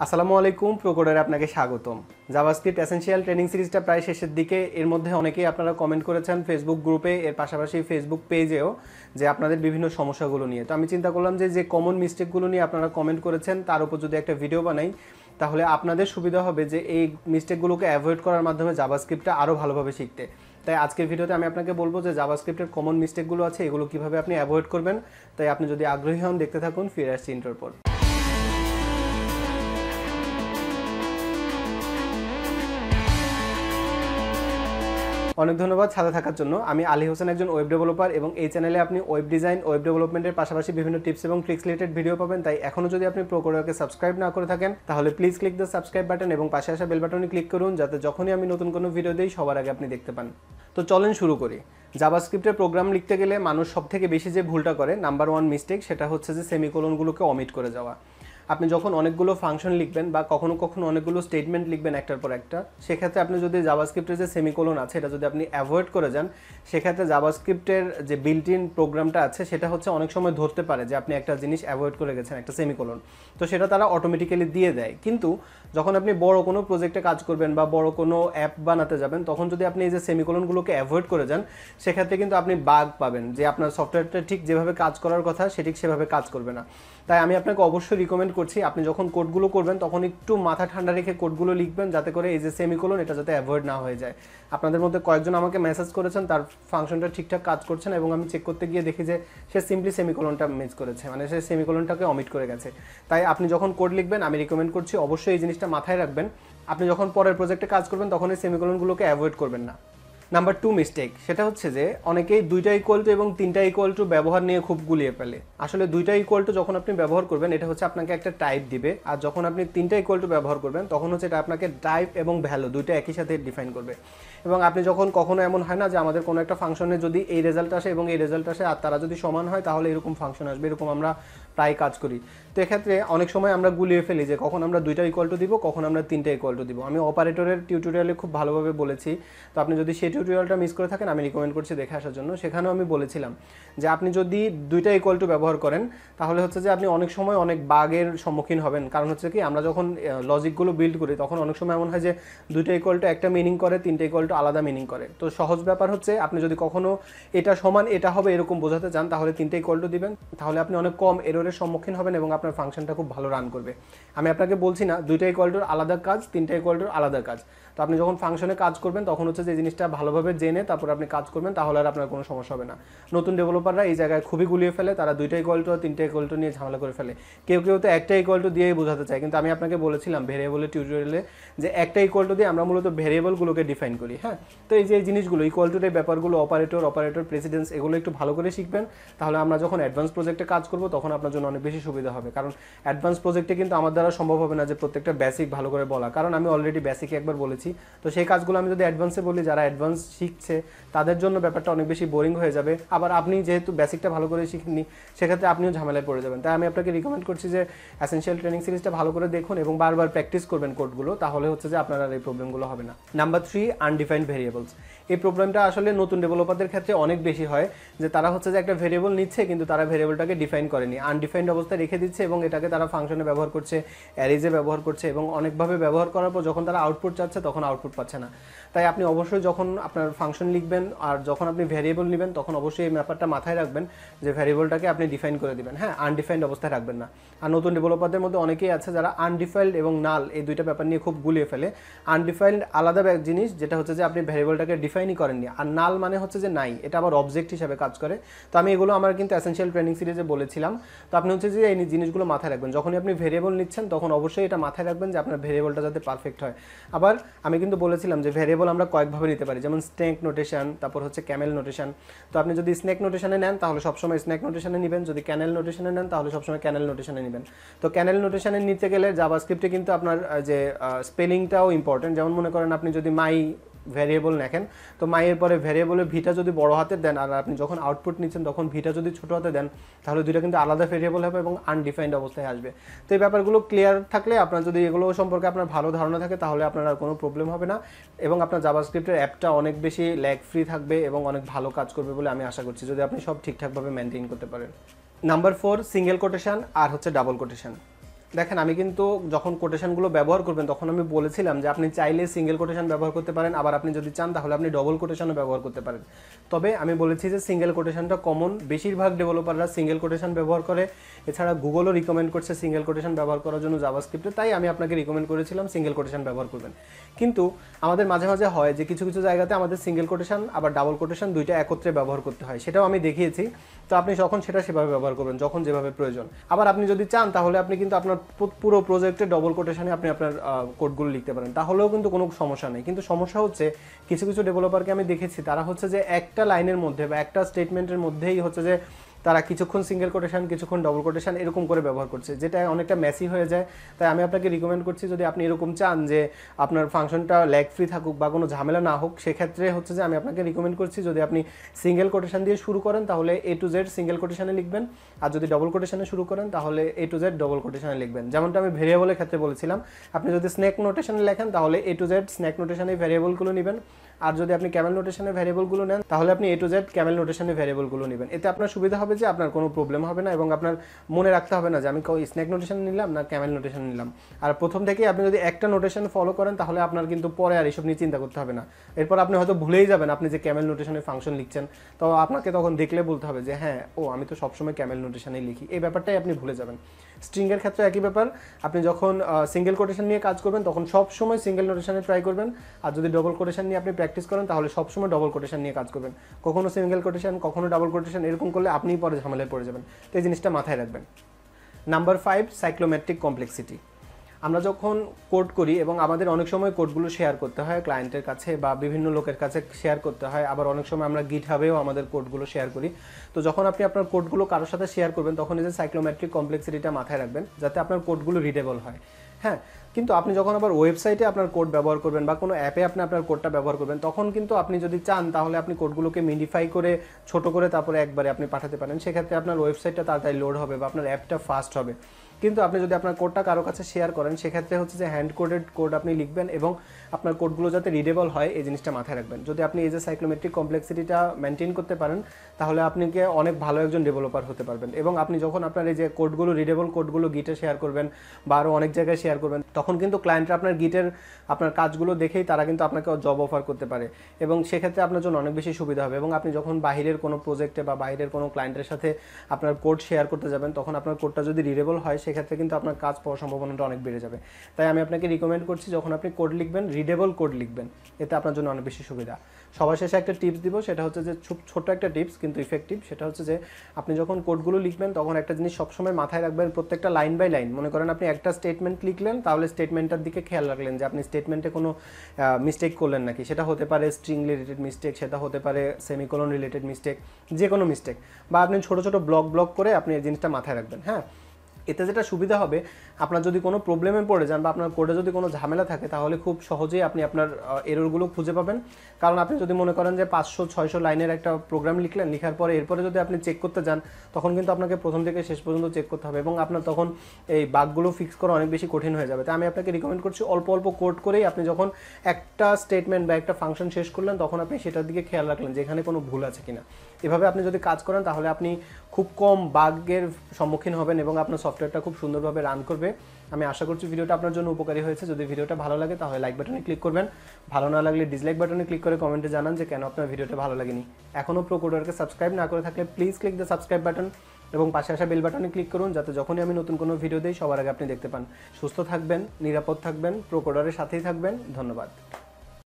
আসসালামু আলাইকুম, প্রোকোডারে আপনাকে স্বাগতম। জাভাস্ক্রিপ্ট এসেনশিয়াল ট্রেনিং সিরিজটা প্রায় শেষের দিকে। এর মধ্যে অনেকেই আপনারা কমেন্ট করেছেন ফেসবুক গ্রুপে, এর পাশাপাশি ফেসবুক পেজেও, যে আপনাদের বিভিন্ন সমস্যাগুলো নিয়ে। তো আমি চিন্তা করলাম যে কমন মিস্টেকগুলো নিয়ে আপনারা কমেন্ট করেছেন তার উপর যদি একটা ভিডিও বানাই তাহলে আপনাদের সুবিধা হবে যে এই মিস্টেকগুলোকে অ্যাভয়েড করার মাধ্যমে জাভাস্ক্রিপ্টটা আরও ভালোভাবে শিখতে। তাই আজকের ভিডিওতে আমি আপনাকে বলবো যে জাভাস্ক্রিপ্টের কমন মিস্টেকগুলো আছে এগুলো কীভাবে আপনি অ্যাভয়েড করবেন। তাই আপনি যদি আগ্রহী হন দেখতে থাকুন, ফিরে আসছি ইন্টার পর। অনেক ধন্যবাদ সাথে থাকার জন্য। আমি আলী হোসেন, একজন ওয়েব ডেভেলপার, এবং এই চ্যানেলে আপনি ওয়েব ডিজাইন, ওয়েব ডেভেলপমেন্টের পাশাপাশি বিভিন্ন টিপস এবং ট্রিক্স রিলেটেড ভিডিও পাবেন। তাই এখনও যদি আপনি প্রোকোডারকে সাবস্ক্রাইব না করে থাকেন তাহলে please click the subscribe button এবং পাশে আসা বেল বাটনে ক্লিক করুন, যাতে যখনই আমি নতুন কোনো ভিডিও দিই সবার আগে আপনি দেখতে পান। তো চলেন শুরু করি। জাভাস্ক্রিপ্টের প্রোগ্রাম লিখতে গেলে মানুষ সবথেকে বেশি যে ভুলটা করে, নাম্বার ওয়ান মিস্টেক, সেটা হচ্ছে যে সেমিকোলনগুলোকে অমিট করে যাওয়া। আপনি যখন অনেকগুলো ফাংশন লিখবেন বা কখনো কখনো অনেকগুলো স্টেটমেন্ট লিখবেন একটার পর একটা, সেক্ষেত্রে আপনি যদি জাভাস্ক্রিপ্টের যে সেমিকোলন আছে এটা যদি আপনি অ্যাভয়েড করে যান, সেক্ষেত্রে জাভাস্ক্রিপ্টের যে বিল্ট ইন প্রোগ্রামটা আছে সেটা হচ্ছে অনেক সময় ধরতে পারে যে আপনি একটা জিনিস অ্যাভয়েড করে গেছেন, একটা সেমিকোলন। তো সেটা তারা অটোমেটিক্যালি দিয়ে দেয়। কিন্তু যখন আপনি বড় কোনো প্রজেক্টে কাজ করবেন বা বড় কোনো অ্যাপ বানাতে যাবেন, তখন যদি আপনি এই যে সেমিকোলনগুলোকে অ্যাভয়েড করে যান, সেক্ষেত্রে কিন্তু আপনি বাগ পাবেন যে আপনার সফটওয়্যারটা ঠিক যেভাবে কাজ করার কথা সে ঠিক সেভাবে কাজ করবে না। তাই আমি আপনাকে অবশ্যই রিকমেন্ড করছি আপনি যখন কোডগুলো করবেন তখন একটু মাথা ঠান্ডা রেখে কোডগুলো লিখবেন, যাতে করে এই যে সেমিকোলন এটা যাতে অ্যাভয়েড না হয়ে যায়। আপনাদের মধ্যে কয়েকজন আমাকে মেসেজ করেছেন তার ফাংশনটা ঠিকঠাক কাজ করছে না, এবং আমি চেক করতে গিয়ে দেখি যে সে সিম্পলি সেমিকোলনটা মিস করেছে, মানে সে সেমিকোলনটাকে অমিট করে গেছে। তাই আপনি যখন কোড লিখবেন আমি রিকমেন্ড করছি অবশ্যই এই জিনিসটা মাথায় রাখবেন। আপনি যখন পরের প্রজেক্টে কাজ করবেন তখন এই সেমিকোলনগুলোকে অ্যাভয়েড করবেন না। নাম্বার টু মিস্টেক, সেটা হচ্ছে যে অনেকেই দুইটা ইকুয়াল টু এবং তিনটা ইকুয়াল টু ব্যবহার নিয়ে খুব গুলিয়ে ফেলে। আসলে দুইটা ইকুয়াল টু যখন আপনি ব্যবহার করবেন এটা হচ্ছে আপনাকে একটা টাইপ দিবে, আর যখন আপনি তিনটা ইকুয়াল টু ব্যবহার করবেন তখন হচ্ছে এটা আপনাকে টাইপ এবং ভ্যালু দুইটা একই সাথে ডিফাইন করবে। এবং আপনি যখন কখনো এমন হয় না যে আমাদের কোনো একটা ফাংশনে যদি এই রেজাল্ট আসে এবং এই রেজাল্ট আসে আর তারা যদি সমান হয় তাহলে এরকম ফাংশন আসবে, এরকম আমরা প্রায় কাজ করি। তো এক্ষেত্রে অনেক সময় আমরা গুলিয়ে ফেলি যে কখন আমরা দুইটা ইকুয়াল টু দিব, কখন আমরা তিনটা ইকুয়াল টু দিব। আমি অপারেটরের টিউটোরিয়ালে খুব ভালোভাবে বলেছি, তো আপনি যদি সেই টিউটোরিয়ালটা মিস করে থাকেন আমি রিকমেন্ড করছি দেখে আসার জন্য। সেখানেও আমি বলেছিলাম যে আপনি যদি দুইটা ইকুয়াল টু ব্যবহার করেন তাহলে হচ্ছে যে আপনি অনেক সময় অনেক বাগের সম্মুখীন হবেন। কারণ হচ্ছে কি, আমরা যখন লজিকগুলো বিল্ড করি তখন অনেক সময় এমন হয় যে দুইটা ইকুয়াল টু একটা মিনিং করে, তিনটা ইকুয়াল টু আলাদা মিনিং করে। তো সহজ ব্যাপার হচ্ছে আপনি যদি কখনো এটা সমান এটা হবে এরকম বোঝাতে চান তাহলে তিনটা ইকুয়াল টু দিবেন, তাহলে আপনি অনেক কম এররের সম্মুখীন হবেন এবং আপনার ফাংশনটা খুব ভালো রান করবে। আমি আপনাকে বলছি না দুইটা ইকুয়াল টুর আলাদা কাজ, তিনটা ইকুয়াল টুর আলাদা কাজ। তো আপনি যখন ফাংশনে কাজ করবেন তখন হচ্ছে যে জিনিসটা ভালোভাবে জেনে তারপর আপনি কাজ করবেন, তাহলে আর আপনার কোনো সমস্যা হবে না। নতুন ডেভেলপাররা এই জায়গায় খুবই গুলিয়ে ফেলে, তারা দুইটা ইকুয়াল টু আর তিনটা ইকুয়াল টু নিয়ে ঝামেলা করে ফেলে। কেউ কেউ তো একটা ইকুয়াল টু দিয়েই বোঝাতে চায়, কিন্তু আমি আপনাকে বলেছিলাম ভেরিয়েবলের টিউটোরিয়ালে যে একটা ইকুয়াল টু দিয়ে আমরা মূলত ভেরিয়েবলগুলোকে ডিফাইন করি। হ্যাঁ, তো এই যে জিনিসগুলো ইকুয়াল টুর এই ব্যাপারগুলো, অপারেটর প্রেসিডেন্স, এগুলো একটু ভালো করে শিখবেন। তাহলে আমরা যখন অ্যাডভান্স প্রজেক্টে কাজ করব তখন আপনার জন্য অনেক বেশি সুবিধা হবে। কারণ অ্যাডভান্স প্রজেক্টে কিন্তু আমার দ্বারা সম্ভব হবে না যে প্রত্যেকটা বেসিক ভালো করে বলা, কারণ আমি অলরেডি বেসিকে একবার বলেছি। তো সেই কাজগুলো আমি যদি অ্যাডভান্সে বলি, যারা অ্যাডভান্স শিখছে তাদের জন্য ব্যাপারটা অনেক বেশি বোরিং হয়ে যাবে। আবার আপনি যেহেতু বেসিকটা ভালো করে শিখেননি সেক্ষেত্রে আপনিও ঝামেলায় পড়ে যাবেন। তাই আমি আপনাকে রিকমেন্ড করছি যে এসেনশিয়াল ট্রেনিং সিরিজটা ভালো করে দেখুন এবং বারবার প্র্যাকটিস করবেন কোডগুলো, তাহলে হচ্ছে যে আপনার আর এই প্রবলেমগুলো হবে না। Number three, undefined variables. এই প্রবলেমটা আসলে নতুন ডেভেলপারদের ক্ষেত্রে অনেক বেশি হয়, যে তারা হচ্ছে যে একটা ভেরিয়েবল নিচ্ছে কিন্তু তারা ভেরিয়েবলটাকে ডিফাইন করেনি, আনডিফাইন্ড অবস্থায় রেখে দিচ্ছে এবং এটাকে তারা ফাংশনে ব্যবহার করছে, অ্যারেজে ব্যবহার করছে, এবং অনেকভাবে ব্যবহার করার পর যখন তারা আউটপুট চাচ্ছে তখন আউটপুট পাচ্ছে না। তাই আপনি অবশ্যই যখন আপনার ফাংশন লিখবেন আর যখন আপনি ভেরিয়েবল নেবেন তখন অবশ্যই এই ব্যাপারটা মাথায় রাখবেন যে ভেরিয়েবলটাকে আপনি ডিফাইন করে দিবেন। হ্যাঁ, আনডিফাইন্ড অবস্থায় রাখবেন না। আর নতুন ডেভেলপারদের মধ্যে অনেকেই আছে যারা আনডিফাইন্ড এবং নাল এই দুইটা ব্যাপার নিয়ে খুব গুলিয়ে ফেলে। আনডিফাইন্ড আলাদা জিনিস, যেটা হচ্ছে যে আপনি ভেরিয়েবলটাকে ডিফাইনই করেননি, আর নাল মানে হচ্ছে যে নাই, এটা আবার অবজেক্ট হিসাবে কাজ করে। তো আমি এগুলো আমার কিন্তু এসেনশিয়াল ট্রেনিং সিরিজে বলেছিলাম। তো আপনি হচ্ছে যে এই জিনিসগুলো মাথায় রাখবেন যখনই আপনি ভেরিয়েবল নিচ্ছেন, তখন অবশ্যই এটা মাথায় রাখবেন যে আপনার ভেরিয়েবলটা যাতে পারফেক্ট হয়। আবার আমি কিন্তু বলেছিলাম যে ভেরিয়েবল আমরা কয়েকভাবে নিতে পারি, যেমন স্নেক নোটেশন, তারপর হচ্ছে ক্যামেল নোটেশন। তো আপনি যদি স্নেক নোটেশনে নেন তাহলে সবসময় স্নেক নোটেশনে নেবেন, যদি ক্যানেল নোটেশনে নেন তাহলে সবসময় ক্যানেল নোটেশনে নেবেন। তো ক্যানেল নোটেশনে নিতে গেলে জাভাস্ক্রিপ্টে কিন্তু আপনার যে স্পেলিংটাও ইম্পর্টেন্ট। যেমন মনে করেন আপনি যদি মাই ভেরিয়েবল দেখেন, তো মাইয়ের পরে ভেরিয়েবলের ভিটা যদি বড় হাতের দেন আর আপনি যখন আউটপুট নিচ্ছেন তখন ভিটা যদি ছোটো হাতে দেন, তাহলে দুইটা কিন্তু আলাদা ভেরিয়েবল হবে এবং আনডিফাইন্ড অবস্থায় আসবে। তো এই ব্যাপারগুলো ক্লিয়ার থাকলে, আপনার যদি এগুলো সম্পর্কে আপনার ভালো ধারণা থাকে, তাহলে আপনার আর কোনো প্রবলেম হবে না এবং আপনার জাভাস্ক্রিপ্টের অ্যাপটা অনেক বেশি ল্যাগ ফ্রি থাকবে এবং অনেক ভালো কাজ করবে বলে আমি আশা করছি, যদি আপনি সব ঠিকঠাকভাবে মেনটেন করতে পারেন। নাম্বার ফোর, সিঙ্গেল কোটেশন আর হচ্ছে ডাবল কোটেশন। দেখেন আমি কিন্তু যখন কোটেশনগুলো ব্যবহার করবেন তখন আমি বলেছিলাম যে আপনি চাইলে সিঙ্গেল কোটেশন ব্যবহার করতে পারেন, আবার আপনি যদি চান তাহলে আপনি ডবল কোটেশনও ব্যবহার করতে পারেন। তবে আমি বলেছি যে সিঙ্গেল কোটেশনটা কমন, বেশিরভাগ ডেভেলপাররা সিঙ্গেল কোটেশন ব্যবহার করে। এছাড়া গুগলও রিকমেন্ড করছে সিঙ্গেল কোটেশন ব্যবহার করার জন্য জাভাস্ক্রিপ্টে, তাই আমি আপনাকে রিকমেন্ড করেছিলাম সিঙ্গেল কোটেশন ব্যবহার করবেন। কিন্তু আমাদের মাঝে মাঝে হয় যে কিছু কিছু জায়গাতে আমাদের সিঙ্গেল কোটেশন আবার ডাবল কোটেশন দুইটা একত্রে ব্যবহার করতে হয়, সেটাও আমি দেখিয়েছি। তো আপনি যখন সেটা সেভাবে ব্যবহার করবেন যখন যেভাবে প্রয়োজন। আবার আপনি যদি চান তাহলে আপনি কিন্তু আপনার পুরো প্রজেক্টে ডবল কোটেশনে আপনি আপনার কোডগুলো লিখতে পারেন, তাহলেও কিন্তু কোনো সমস্যা নেই। কিন্তু সমস্যা হচ্ছে কিছু কিছু ডেভেলপারকে আমি দেখেছি তারা হচ্ছে যে একটা লাইনের মধ্যে বা একটা স্টেটমেন্টের মধ্যেই হচ্ছে যে তারা কিছুক্ষণ সিঙ্গেল কোটেশন কিছুক্ষণ ডবল কোটেশন এরকম করে ব্যবহার করছে, যেটা অনেকটা মেসি হয়ে যায়। তাই আমি আপনাকে রিকমেন্ড করছি যদি আপনি এরকম চান যে আপনার ফাংশনটা ল্যাগ ফ্রি থাকুক বা কোনো ঝামেলা না হোক, সেক্ষেত্রে হচ্ছে যে আমি আপনাকে রিকমেন্ড করছি যদি আপনি সিঙ্গেল কোটেশন দিয়ে শুরু করেন তাহলে A to Z সিঙ্গেল কোটেশনে লিখবেন, আর যদি ডবল কোটেশনে শুরু করেন তাহলে A to Z ডবল কোটেশনে লিখবেন। যেমনটা আমি ভেরিয়েবলের ক্ষেত্রে বলেছিলাম, আপনি যদি স্ন্যাক নোটেশনে লেখেন তাহলে A to Z স্ন্যাক নোটেশনে ভ্যারিয়েবলগুলো নেবেন, আর যদি আপনি ক্যামেল নোটেশনে ভ্যারিয়েবলগুলো নেন তাহলে আপনি A to Z ক্যামেল নোটেশনে ভ্যারিয়েবলগুলো নেবেন। এতে আপনার সুবিধা হবে যে আপনার কোনো প্রবলেম হবে না এবং আপনার মনে রাখতে হবে না যে আমি স্ন্যাক নোটেশন নিলাম না ক্যামেল নোটেশন নিলাম। আর প্রথম থেকেই আপনি যদি একটা নোটেশন ফলো করেন তাহলে আপনার কিন্তু পরে আর এইসব নিয়ে চিন্তা করতে হবে না। এরপর আপনি হয়তো ভুলেই যাবেন আপনি যে ক্যামেল নোটেশনে ফাংশন লিখছেন, তো আপনাকে তখন দেখলে বলতে হবে যে হ্যাঁ আমি তো সবসময় ক্যামেল নোটেশনেই লিখি, এই ব্যাপারটাই আপনি ভুলে যাবেন। স্ট্রিংয়ের ক্ষেত্রে একই ব্যাপার, আপনি যখন সিঙ্গেল কোটেশন নিয়ে কাজ করবেন তখন সবসময় সিঙ্গেল নোটেশনে ট্রাই করবেন, আর যদি ডবল কোটেশন নিয়ে আপনি প্র্যাকটিস করেন তাহলে সবসময় ডবল কোটেশন নিয়ে কাজ করবেন। কখনো সিঙ্গেল কোটেশন কখনো ডাবল কোটেশন এরকম করলে আপনিই পরে ঝামেলায় পড়ে যাবেন, তো এই জিনিসটা মাথায় রাখবেন। Number 5, cyclomatic complexity. আমরা যখন কোড করি এবং আমাদের অনেক সময় কোডগুলো শেয়ার করতে হয় ক্লায়েন্টের কাছে বা বিভিন্ন লোকের কাছে শেয়ার করতে হয়, আবার অনেক সময় আমরা গিটহাবেও আমাদের কোডগুলো শেয়ার করি। তো যখন আপনি আপনার কোডগুলো কারোর সাথে শেয়ার করবেন তখন এই যে সাইক্লোমেট্রিক কমপ্লেক্সিটিটা মাথায় রাখবেন যাতে আপনার কোডগুলো রিডেবল হয়। হ্যাঁ, কিন্তু আপনি যখন আবার ওয়েবসাইটে আপনার কোড ব্যবহার করবেন বা কোনো অ্যাপে আপনি আপনার কোডটা ব্যবহার করবেন তখন কিন্তু আপনি যদি চান তাহলে আপনি কোডগুলোকে মিডিফাই করে ছোট করে তারপরে একবারে আপনি পাঠাতে পারেন, সেক্ষেত্রে আপনার ওয়েবসাইটটা তাড়াতাড়ি লোড হবে বা আপনার অ্যাপটা ফাস্ট হবে। কিন্তু আপনি যদি আপনার কোডটা কারো কাছে শেয়ার করেন সেক্ষেত্রে হচ্ছে যে হ্যান্ড কোডেড কোড আপনি লিখবেন এবং আপনার কোডগুলো যাতে রিডেবল হয় এই জিনিসটা মাথায় রাখবেন। যদি আপনি এই যে সাইক্লোমেট্রিক কমপ্লেক্সিটিটা মেনটেন করতে পারেন তাহলে আপনাকে অনেক ভালো একজন ডেভেলপার হতে পারবেন। এবং আপনি যখন আপনার এই যে কোডগুলো রিডেবল কোডগুলো গিটে শেয়ার করবেন বা আরও অনেক জায়গায় শেয়ার করবেন তখন কিন্তু ক্লায়েন্টরা আপনার গিটের আপনার কাজগুলো দেখেই তারা কিন্তু আপনাকে জব অফার করতে পারে এবং সেক্ষেত্রে আপনার জন্য অনেক বেশি সুবিধা হবে। এবং আপনি যখন বাইরের কোনো প্রজেক্টে বা বাইরের কোনো ক্লায়েন্টের সাথে আপনার কোড শেয়ার করতে যাবেন তখন আপনার কোডটা যদি রিডেবল হয় সেক্ষেত্রে কিন্তু আপনার কাজ পাওয়ার সম্ভাবনাটা অনেক বেড়ে যাবে। তাই আমি আপনাকে রিকমেন্ড করছি যখন আপনি কোড লিখবেন রিডেবল কোড লিখবেন, এতে আপনার জন্য অনেক বেশি সুবিধা। সবার শেষে একটা টিপস দিব, সেটা হচ্ছে যে খুব ছোট্ট একটা টিপস কিন্তু ইফেক্টিভ, সেটা হচ্ছে যে আপনি যখন কোডগুলো লিখবেন তখন একটা জিনিস সবসময় মাথায় রাখবেন, প্রত্যেকটা লাইন বাই লাইন মনে করেন আপনি একটা স্টেটমেন্ট লিখলেন তাহলে স্টেটমেন্টটার দিকে খেয়াল রাখলেন যে আপনি স্টেটমেন্টে কোনো মিস্টেক করলেন নাকি, সেটা হতে পারে স্ট্রিং রিলেটেড মিস্টেক, সেটা হতে পারে সেমিকোলন রিলেটেড মিস্টেক, যে কোনো মিস্টেক, বা আপনি ছোট ছোট ব্লক করে আপনি এই জিনিসটা মাথায় রাখবেন। হ্যাঁ, এতে যেটা সুবিধা হবে আপনার যদি কোনো প্রবলেমে পড়ে যান বা আপনার কোডে যদি কোনো ঝামেলা থাকে তাহলে খুব সহজেই আপনি আপনার এররগুলো খুঁজে পাবেন। কারণ আপনি যদি মনে করেন যে 500-600 লাইনের একটা প্রোগ্রাম লিখলেন, লিখার পরে এরপরে যদি আপনি চেক করতে যান তখন কিন্তু আপনাকে প্রথম থেকে শেষ পর্যন্ত চেক করতে হবে এবং আপনার তখন এই বাগগুলো ফিক্স করা অনেক বেশি কঠিন হয়ে যাবে। তাই আমি আপনাকে রিকমেন্ড করছি অল্প অল্প কোড করেই আপনি যখন একটা স্টেটমেন্ট বা একটা ফাংশন শেষ করলেন তখন আপনি সেটার দিকে খেয়াল রাখলেন যে এখানে কোনো ভুল আছে কিনা। এভাবে আপনি যদি কাজ করেন তাহলে আপনি খুব কম বাগের সম্মুখীন হবেন এবং আপনার সফটওয়্যারটা খুব সুন্দরভাবে রান করবে। আমি আশা করছি ভিডিওটা আপনার জন্য উপকারী হয়েছে। যদি ভিডিওটা ভালো লাগে তাহলে লাইক বাটনে ক্লিক করবেন, ভালো না লাগলে ডিসলাইক বাটনে ক্লিক করে কমেন্টে জানান যে কেন আপনার ভিডিওটা ভালো লাগেনি। এখনও প্রোকোডারকে সাবস্ক্রাইব না করে থাকলে please click the subscribe button এবং পাশে আসা বেল বাটনে ক্লিক করুন যাতে যখনই আমি নতুন কোনো ভিডিও দিই সবার আগে আপনি দেখতে পান। সুস্থ থাকবেন, নিরাপদ থাকবেন, প্রোকোডারের সাথেই থাকবেন। ধন্যবাদ।